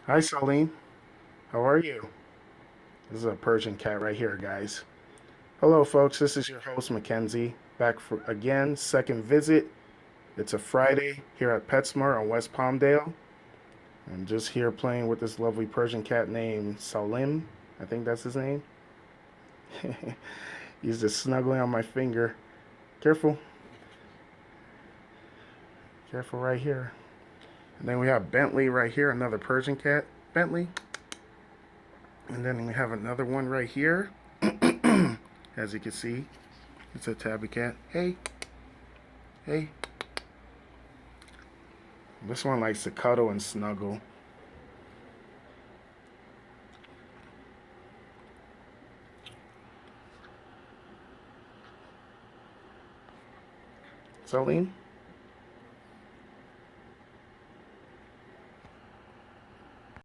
Hi, Salim. How are you? This is a Persian cat right here, guys. Hello, folks. This is your host, Mackenzie, back for again, second visit. It's a Friday here at PetSmart on West Palmdale. I'm just here playing with this lovely Persian cat named Salim. I think that's his name. He's just snuggling on my finger. Careful. Careful right here. And then we have Bentley right here, another Persian cat. Bentley. And then we have another one right here. As you can see, it's a tabby cat. Hey, hey. This one likes to cuddle and snuggle. Salim?